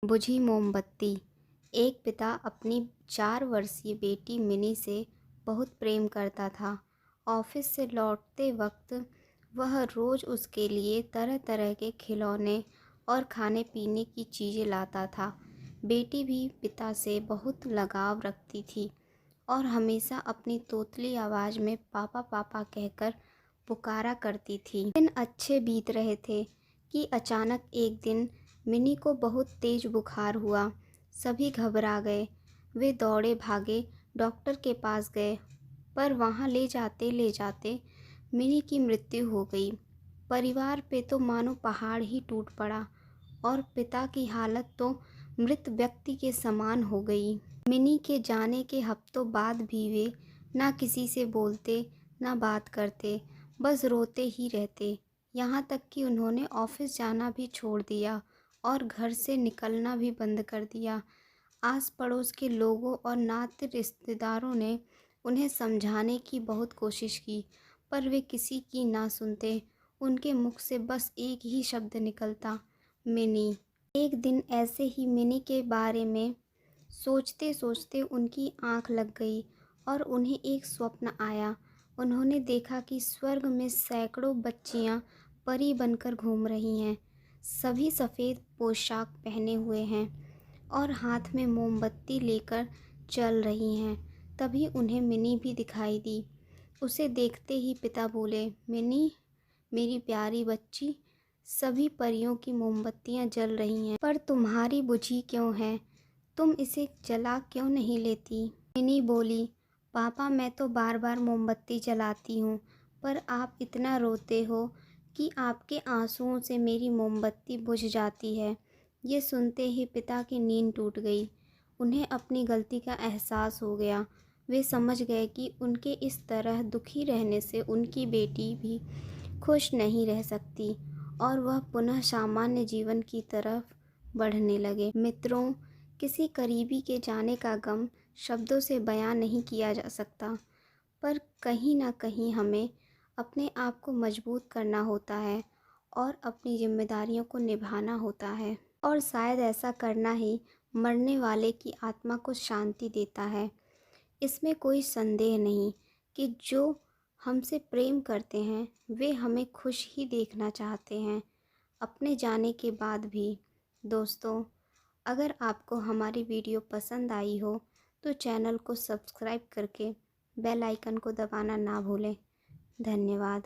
बुझी मोमबत्ती। एक पिता अपनी 4 वर्षीय बेटी मिनी से बहुत प्रेम करता था। ऑफिस से लौटते वक्त वह रोज़ उसके लिए तरह तरह के खिलौने और खाने पीने की चीज़ें लाता था। बेटी भी पिता से बहुत लगाव रखती थी और हमेशा अपनी तोतली आवाज़ में पापा पापा कहकर पुकारा करती थी। दिन अच्छे बीत रहे थे कि अचानक एक दिन मिनी को बहुत तेज बुखार हुआ। सभी घबरा गए। वे दौड़े भागे डॉक्टर के पास गए, पर वहाँ ले जाते मिनी की मृत्यु हो गई। परिवार पे तो मानो पहाड़ ही टूट पड़ा और पिता की हालत तो मृत व्यक्ति के समान हो गई। मिनी के जाने के हफ्तों बाद भी वे ना किसी से बोलते ना बात करते, बस रोते ही रहते। यहाँ तक कि उन्होंने ऑफिस जाना भी छोड़ दिया और घर से निकलना भी बंद कर दिया। आस पड़ोस के लोगों और नाते रिश्तेदारों ने उन्हें समझाने की बहुत कोशिश की, पर वे किसी की ना सुनते। उनके मुख से बस एक ही शब्द निकलता, मिनी। एक दिन ऐसे ही मिनी के बारे में सोचते सोचते उनकी आंख लग गई और उन्हें एक स्वप्न आया। उन्होंने देखा कि स्वर्ग में सैकड़ों बच्चियां परी बनकर घूम रही हैं। सभी सफ़ेद पोशाक पहने हुए हैं और हाथ में मोमबत्ती लेकर चल रही हैं। तभी उन्हें मिनी भी दिखाई दी। उसे देखते ही पिता बोले, मिनी मेरी प्यारी बच्ची, सभी परियों की मोमबत्तियां जल रही हैं, पर तुम्हारी बुझी क्यों है? तुम इसे जला क्यों नहीं लेती? मिनी बोली, पापा मैं तो बार बार मोमबत्ती जलाती हूँ, पर आप इतना रोते हो कि आपके आंसुओं से मेरी मोमबत्ती बुझ जाती है। ये सुनते ही पिता की नींद टूट गई। उन्हें अपनी गलती का एहसास हो गया। वे समझ गए कि उनके इस तरह दुखी रहने से उनकी बेटी भी खुश नहीं रह सकती और वह पुनः सामान्य जीवन की तरफ बढ़ने लगे। मित्रों, किसी करीबी के जाने का गम शब्दों से बयां नहीं किया जा सकता, पर कहीं ना कहीं हमें अपने आप को मजबूत करना होता है और अपनी जिम्मेदारियों को निभाना होता है, और शायद ऐसा करना ही मरने वाले की आत्मा को शांति देता है। इसमें कोई संदेह नहीं कि जो हमसे प्रेम करते हैं वे हमें खुश ही देखना चाहते हैं, अपने जाने के बाद भी। दोस्तों, अगर आपको हमारी वीडियो पसंद आई हो तो चैनल को सब्सक्राइब करके बेल आइकन को दबाना ना भूलें। धन्यवाद।